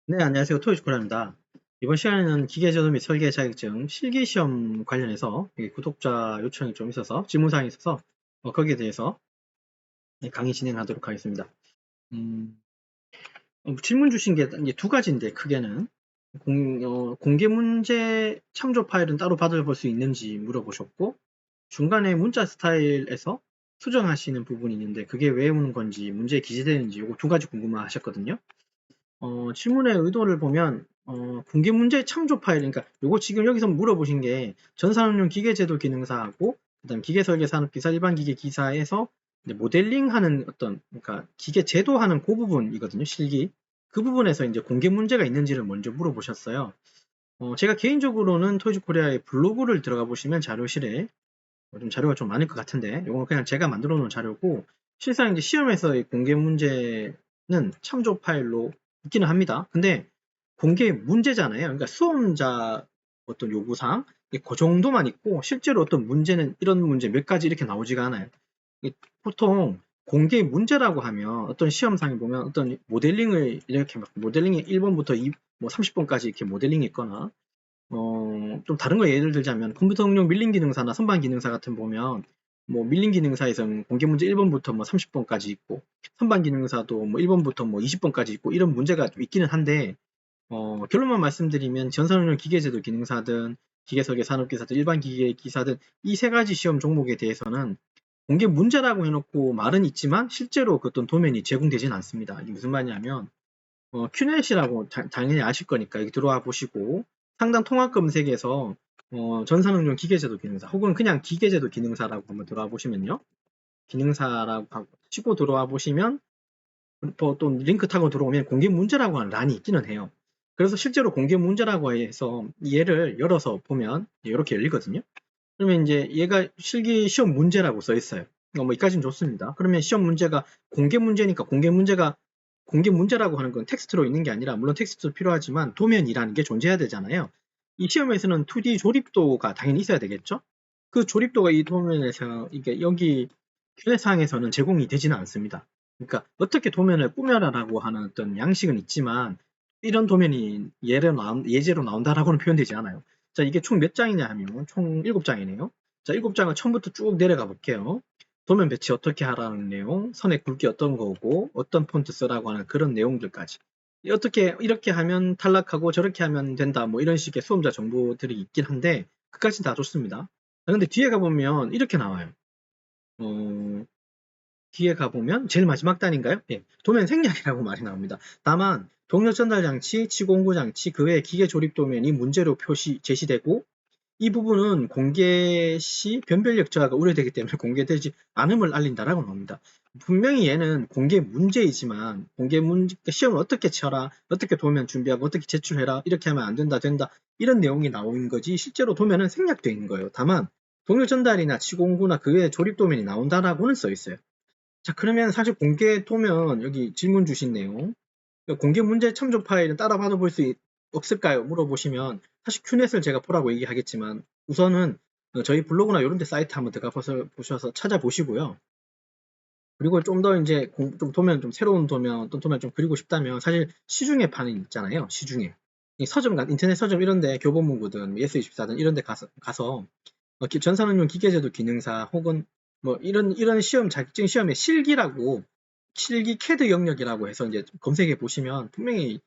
네, 안녕하세요. 토요일코리아입니다. 이번 시간에는 기계제도 및 설계 자격증 실기시험 관련해서 구독자 요청이 좀 있어서 질문사항이 있어서 거기에 대해서 강의 진행하도록 하겠습니다. 음, 질문 주신 게 이제 두 가지인데 크게는 공개 문제 참조 파일은 따로 받아볼 수 있는지 물어보셨고, 중간에 문자 스타일에서 수정하시는 부분이 있는데 그게 왜 오는 건지 문제에 기재되는지 요거 두 가지 궁금하셨거든요. 질문의 의도를 보면 공개 문제 참조 파일, 그러니까 요거 지금 여기서 물어보신 게 전산응용 기계제도 기능사하고 그다음 기계설계산업기사 일반기계기사에서 모델링하는 어떤, 그러니까 기계 제도하는 그 부분이거든요. 실기 그 부분에서 이제 공개 문제가 있는지를 먼저 물어보셨어요. 제가 개인적으로는 토이즈코리아의 블로그를 들어가 보시면 자료실에 좀 자료가 좀 많을 것 같은데 요건 그냥 제가 만들어 놓은 자료고, 실상 이제 시험에서의 공개 문제는 참조 파일로 있기는 합니다. 근데 공개 문제잖아요. 그러니까 수험자 어떤 요구사항 그 정도만 있고 실제로 어떤 문제는 이런 문제 몇 가지 이렇게 나오지가 않아요. 보통 공개 문제라고 하면 어떤 시험상에 보면 어떤 모델링을 이렇게 막 모델링이 1번부터 30번까지 이렇게 모델링이 있거나, 좀 다른 거 예를 들자면 컴퓨터 응용 밀림 기능사나 선반 기능사 같은 보면 밀림 기능사에서는 공개 문제 1번부터 30번까지 있고, 선반 기능사도 1번부터 20번까지 있고 이런 문제가 좀 있기는 한데, 결론만 말씀드리면 전산응용 기계제도 기능사든 기계설계 산업기사든 일반 기계기사든 이 세 가지 시험 종목에 대해서는 공개 문제라고 해놓고 말은 있지만 실제로 그 어떤 도면이 제공되지는 않습니다. 이게 무슨 말이냐면 큐넷이라고 당연히 아실 거니까 여기 들어와 보시고 상단 통합 검색에서 전산응용 기계제도 기능사 혹은 그냥 기계제도 기능사라고 한번 들어와 보시면요. 기능사라고 치고 들어와 보시면 또 링크 타고 들어오면 공개 문제라고 하는 란이 있기는 해요. 그래서 실제로 공개 문제라고 해서 얘를 열어서 보면 이렇게 열리거든요. 그러면 이제 얘가 실기 시험 문제라고 써 있어요. 이까지는 좋습니다. 그러면 시험 문제가 공개 문제니까 공개 문제라고 하는 건 텍스트로 있는 게 아니라, 물론 텍스트도 필요하지만 도면이라는 게 존재해야 되잖아요. 이 시험에서는 2D 조립도가 당연히 있어야 되겠죠. 그 조립도가 이 도면에서 이게 여기 큐넷상에서는 제공이 되지는 않습니다. 그러니까 어떻게 도면을 꾸며라라고 하는 어떤 양식은 있지만 이런 도면이 예제로 나온다라고는 표현되지 않아요. 자, 이게 총 몇 장이냐 하면 총 7장이네요. 자, 7장을 처음부터 쭉 내려가 볼게요. 도면 배치 어떻게 하라는 내용, 선의 굵기 어떤 거고, 어떤 폰트 쓰라고 하는 그런 내용들까지. 어떻게 이렇게 하면 탈락하고 저렇게 하면 된다, 이런 식의 수험자 정보들이 있긴 한데 그까진 다 좋습니다. 근데 뒤에 가보면 이렇게 나와요. 뒤에 가보면 제일 마지막 단인가요? 예, 도면 생략이라고 말이 나옵니다. 다만 동력 전달 장치, 치공구 장치, 그 외 기계 조립 도면이 문제로 제시되고, 이 부분은 공개 시 변별력 저하가 우려되기 때문에 공개되지 않음을 알린다라고 나옵니다. 분명히 얘는 공개 문제이지만 공개 문제 시험을 어떻게 쳐라, 어떻게 도면 준비하고 어떻게 제출해라, 이렇게 하면 안 된다 된다 이런 내용이 나오는 거지 실제로 도면은 생략되어 있는 거예요. 다만 동력 전달이나 치공구나 그 외 조립 도면이 나온다라고는 써 있어요. 자, 그러면 사실 공개 도면 여기 질문 주신 내용, 공개 문제 참조 파일은 따라 받아볼 수 없을까요? 물어보시면 사실 큐넷을 제가 보라고 얘기하겠지만 우선은 저희 블로그나 이런 데 사이트 한번 들어가 보셔서 찾아보시고요. 그리고 좀 더 이제 좀 도면, 좀 새로운 도면, 어떤 도면 좀 그리고 싶다면 사실 시중에 판이 있잖아요. 시중에. 서점, 인터넷 서점 이런 데 교보문고든 예스24든 이런 데 가서 전산응용 기계제도 기능사 혹은 이런 시험, 자격증 시험의 실기라고, 실기 캐드 영역이라고 해서 이제 검색해 보시면 분명히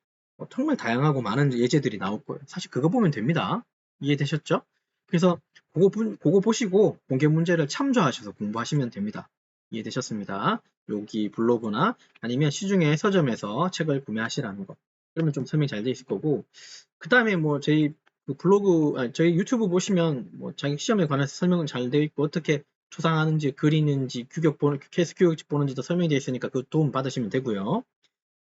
정말 다양하고 많은 예제들이 나올 거예요. 사실 그거 보면 됩니다. 이해되셨죠? 그래서 그거 보시고 공개 문제를 참조하셔서 공부하시면 됩니다. 이해되셨습니다. 여기 블로그나 아니면 시중에 서점에서 책을 구매하시라는 거. 그러면 좀 설명이 잘 돼 있을 거고, 그 다음에 저희 그 블로그, 저희 유튜브 보시면 자기 시험에 관해서 설명은 잘 되어 있고 어떻게 초상하는지, 그리는지, 케이스 규격집 보는지도 설명이 되어 있으니까 그 도움 받으시면 되고요.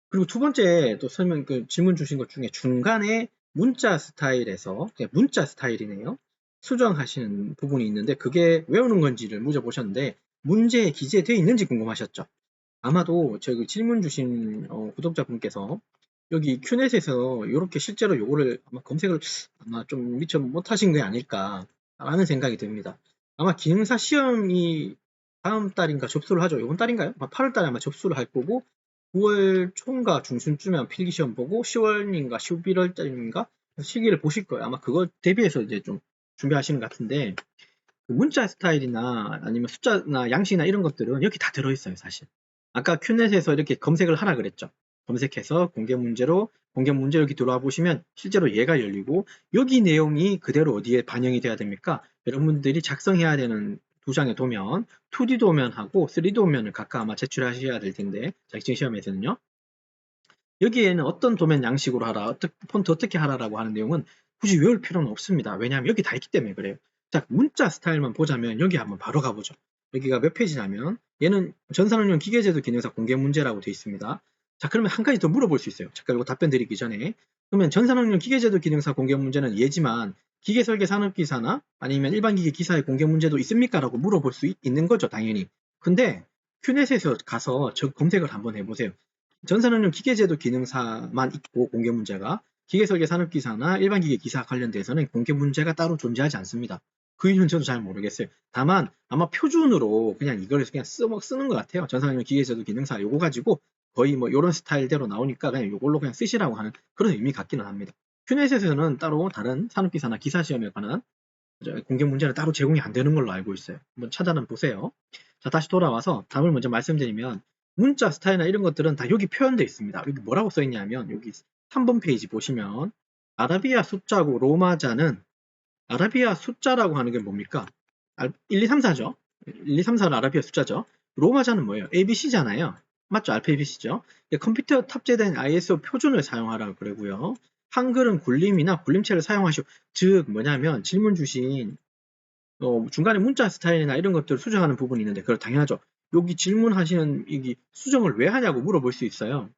그리고 두 번째 또 질문 주신 것 중에 중간에 문자 스타일에서, 그냥 문자 스타일이네요. 수정하시는 부분이 있는데 그게 외우는 건지를 물어보셨는데 문제에 기재되어 있는지 궁금하셨죠? 아마도 저기 질문 주신 구독자분께서 여기 큐넷에서 이렇게 실제로 요거를 아마 검색을 아마 좀 미처 못하신 게 아닐까라는 생각이 듭니다. 아마 기능사 시험이 다음 달인가 접수를 하죠. 이번 달인가요? 8월 달에 아마 접수를 할 거고, 9월 초인가 중순쯤에 필기시험 보고 10월인가 11월쯤인가 시기를 보실 거예요. 아마 그거 대비해서 이제 좀 준비하시는 것 같은데 그 문자 스타일이나 아니면 숫자나 양식이나 이런 것들은 여기 다 들어있어요, 사실. 아까 큐넷에서 이렇게 검색을 하라 그랬죠. 검색해서 공개 문제로 공개 문제 여기 들어와 보시면 실제로 얘가 열리고 여기 내용이 그대로 어디에 반영이 돼야 됩니까? 여러분들이 작성해야 되는 두 장의 도면, 2D 도면하고 3D 도면을 각각 아마 제출하셔야 될 텐데 자격증 시험에서는요. 여기에는 어떤 도면 양식으로 하라, 폰트 어떻게 하라라고 하는 내용은 굳이 외울 필요는 없습니다. 왜냐하면 여기 다 있기 때문에 그래요. 자, 문자 스타일만 보자면 여기 한번 바로 가보죠. 여기가 몇 페이지냐면 얘는 전산응용 기계제도 기능사 공개 문제라고 되어 있습니다. 자, 그러면 한 가지 더 물어볼 수 있어요. 잠깐 이거 답변 드리기 전에. 그러면 전산응용 기계제도 기능사 공개 문제는 얘지만 기계설계 산업기사나 아니면 일반기계 기사의 공개 문제도 있습니까? 라고 물어볼 수 있는 거죠, 당연히. 근데 큐넷에서 가서 저 검색을 한번 해보세요. 전산응용 기계제도 기능사만 있고 공개 문제가 기계설계 산업기사나 일반기계 기사 관련돼서는 공개 문제가 따로 존재하지 않습니다. 그 이유는 저도 잘 모르겠어요. 다만 아마 표준으로 그냥 이걸 그냥 쓰는 것 같아요. 전산응용 기계제도 기능사 요거 가지고 거의 뭐 이런 스타일대로 나오니까 그냥 요걸로 그냥 쓰시라고 하는 그런 의미 같기는 합니다. 큐넷에서는 따로 다른 산업기사나 기사시험에 관한 공개 문제는 따로 제공이 안 되는 걸로 알고 있어요. 한번 찾아는 보세요. 자, 다시 돌아와서 답을 먼저 말씀드리면 문자 스타일이나 이런 것들은 다 여기 표현되어 있습니다. 여기 뭐라고 써 있냐면 여기 3번 페이지 보시면 아라비아 숫자고 로마자는 아라비아 숫자라고 하는 게 뭡니까? 1, 2, 3, 4죠. 1, 2, 3, 4는 아라비아 숫자죠. 로마자는 뭐예요? ABC잖아요. 맞죠? 알파 ABC죠. 컴퓨터 탑재된 ISO 표준을 사용하라고 그러고요. 한글은 굴림이나 굴림체를 사용하시오. 즉 뭐냐면 질문 주신 중간에 문자 스타일이나 이런 것들을 수정하는 부분이 있는데 그걸 당연하죠. 여기 질문하시는 이 수정을 왜 하냐고 물어볼 수 있어요.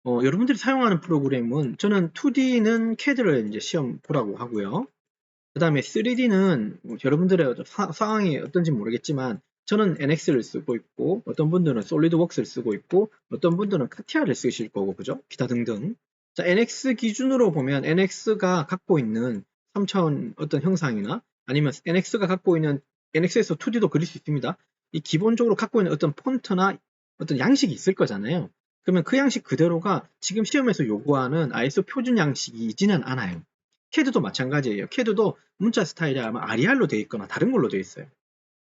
여러분들이 사용하는 프로그램은 저는 2D는 CAD를 이제 시험 보라고 하고요. 그 다음에 3D는 여러분들의 상황이 어떤지 모르겠지만 저는 NX를 쓰고 있고 어떤 분들은 솔리드웍스를 쓰고 있고 어떤 분들은 카티아를 쓰실 거고 그죠? 기타 등등. 자, NX 기준으로 보면 NX가 갖고 있는 3차원 어떤 형상이나 아니면 NX가 갖고 있는 NX에서 2D도 그릴 수 있습니다. 이 기본적으로 갖고 있는 어떤 폰트나 어떤 양식이 있을 거잖아요. 그러면 그 양식 그대로가 지금 시험에서 요구하는 ISO 표준 양식이지는 않아요. CAD도 마찬가지예요. CAD도 문자 스타일이 아마 아리알로 되어 있거나 다른 걸로 되어 있어요.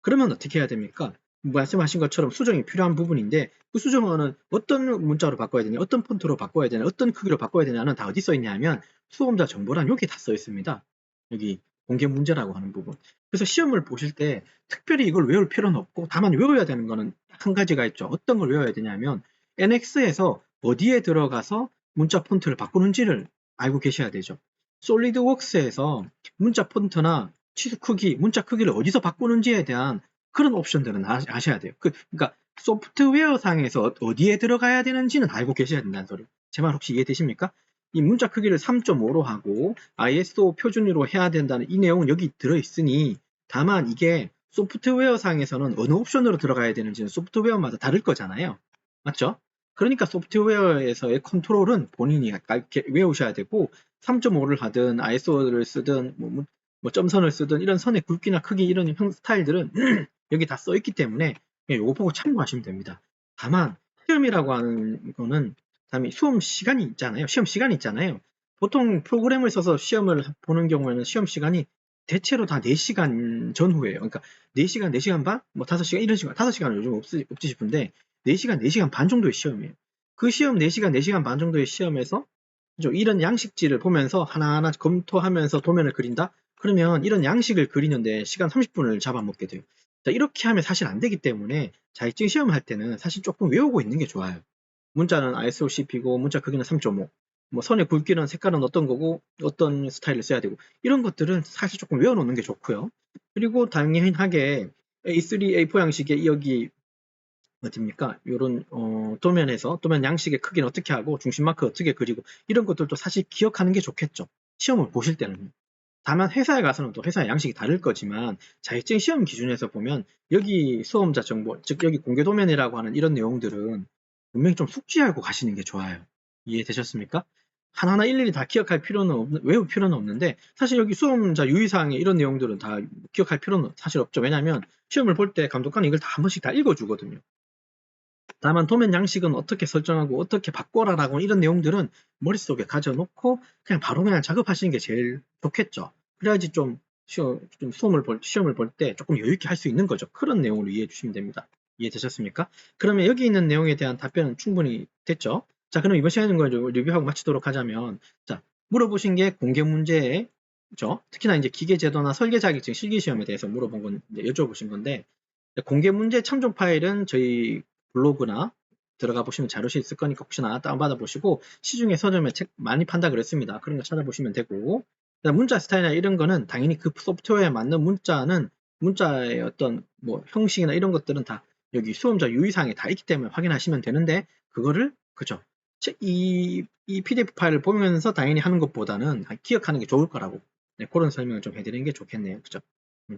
그러면 어떻게 해야 됩니까? 말씀하신 것처럼 수정이 필요한 부분인데 그 수정어는 어떤 문자로 바꿔야 되냐, 어떤 폰트로 바꿔야 되냐, 어떤 크기로 바꿔야 되냐는 다 어디 써 있냐면 수험자 정보란 여기 다 써 있습니다. 여기 공개 문제라고 하는 부분. 그래서 시험을 보실 때 특별히 이걸 외울 필요는 없고 다만 외워야 되는 거는 한 가지가 있죠. 어떤 걸 외워야 되냐면 NX에서 어디에 들어가서 문자 폰트를 바꾸는지를 알고 계셔야 되죠. 솔리드웍스에서 문자 폰트나 치수 크기, 문자 크기를 어디서 바꾸는지에 대한 그런 옵션들은 아셔야 돼요. 그러니까 소프트웨어 상에서 어디에 들어가야 되는지는 알고 계셔야 된다는 소리. 제 말 혹시 이해되십니까? 이 문자 크기를 3.5로 하고 ISO 표준으로 해야 된다는 이 내용은 여기 들어있으니 다만 이게 소프트웨어 상에서는 어느 옵션으로 들어가야 되는지는 소프트웨어마다 다를 거잖아요. 맞죠? 그러니까 소프트웨어에서의 컨트롤은 본인이 외우셔야 되고 3.5를 하든 ISO를 쓰든 뭐 점선을 쓰든 이런 선의 굵기나 크기 이런 스타일들은 여기 다 써있기 때문에 이거 보고 참고하시면 됩니다. 다만 시험이라고 하는 거는 수험 시간이 있잖아요. 시험 시간이 있잖아요. 보통 프로그램을 써서 시험을 보는 경우에는 시험 시간이 대체로 다 4시간 전후예요. 그러니까 4시간, 4시간 반, 뭐 5시간 이런 식으로 5시간은 요즘 없지 싶은데 4시간, 4시간 반 정도의 시험이에요. 그 시험 4시간, 4시간 반 정도의 시험에서 이런 양식지를 보면서 하나하나 검토하면서 도면을 그린다? 그러면 이런 양식을 그리는데 시간 30분을 잡아먹게 돼요. 자, 이렇게 하면 사실 안 되기 때문에 자격증 시험을 할 때는 사실 조금 외우고 있는 게 좋아요. 문자는 ISOCP고 문자 크기는 3.5, 뭐 선의 굵기는 색깔은 어떤 거고 어떤 스타일을 써야 되고 이런 것들은 사실 조금 외워놓는 게 좋고요. 그리고 당연하게 A3, A4 양식의 여기 어딥니까? 요런 도면에서 도면 양식의 크기는 어떻게 하고 중심 마크 어떻게 그리고 이런 것들도 사실 기억하는 게 좋겠죠. 시험을 보실 때는. 다만 회사에 가서는 또 회사의 양식이 다를 거지만 자격증 시험 기준에서 보면 여기 수험자 정보, 즉 여기 공개 도면이라고 하는 이런 내용들은 분명히 좀 숙지하고 가시는 게 좋아요. 이해되셨습니까? 하나하나 일일이 다 기억할 필요는 외울 필요는 없는데 사실 여기 수험자 유의사항에 이런 내용들은 다 기억할 필요는 사실 없죠. 왜냐하면 시험을 볼 때 감독관이 이걸 다 한 번씩 다 읽어주거든요. 다만 도면 양식은 어떻게 설정하고 어떻게 바꿔라라고 이런 내용들은 머릿속에 가져놓고 그냥 바로 그냥 작업하시는 게 제일 좋겠죠. 그래야지 좀 시험을 볼 때 조금 여유 있게 할 수 있는 거죠. 그런 내용으로 이해해 주시면 됩니다. 이해되셨습니까? 그러면 여기 있는 내용에 대한 답변은 충분히 됐죠? 자, 그럼 이번 시간에 걸 리뷰하고 마치도록 하자면, 자, 물어보신 게 공개 문제죠. 특히나 이제 기계제도나 설계 자격증 실기시험에 대해서 물어본 건 이제 여쭤보신 건데, 공개 문제 참조 파일은 저희 블로그나 들어가 보시면 자료실 있을 거니까 혹시나 다운받아 보시고 시중에 서점에 책 많이 판다 그랬습니다. 그런 거 찾아보시면 되고, 문자 스타일이나 이런 거는 당연히 그 소프트웨어에 맞는 문자의 어떤 뭐 형식이나 이런 것들은 다 여기 수험자 유의사항에 다 있기 때문에 확인하시면 되는데, 그거를 그죠? 이 PDF 파일을 보면서 당연히 하는 것보다는 기억하는 게 좋을 거라고, 네, 그런 설명을 좀 해드리는 게 좋겠네요. 그죠?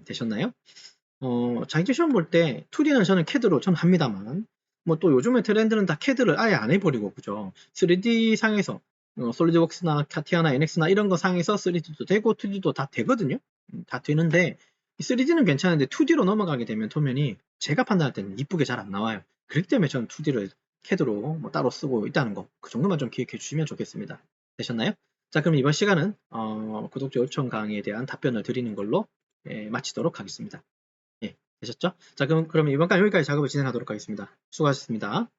되셨나요? 자격증 시험 볼 때 2D는 저는 CAD로 전 합니다만, 뭐 또 요즘에 트렌드는 다 CAD를 아예 안 해버리고, 그죠? 3D 상에서 솔리드웍스나 카티아나 NX나 이런 거 상에서 3D도 되고 2D도 다 되거든요. 다 되는데 3D는 괜찮은데 2D로 넘어가게 되면 도면이 제가 판단할 때는 이쁘게 잘 안 나와요. 그렇기 때문에 저는 2D를 CAD로 뭐 따로 쓰고 있다는 거, 그 정도만 좀 기억해 주시면 좋겠습니다. 되셨나요? 자, 그럼 이번 시간은 구독자 요청 강의에 대한 답변을 드리는 걸로 마치도록 하겠습니다. 예, 되셨죠? 자, 그럼 이번 간 여기까지 작업을 진행하도록 하겠습니다. 수고하셨습니다.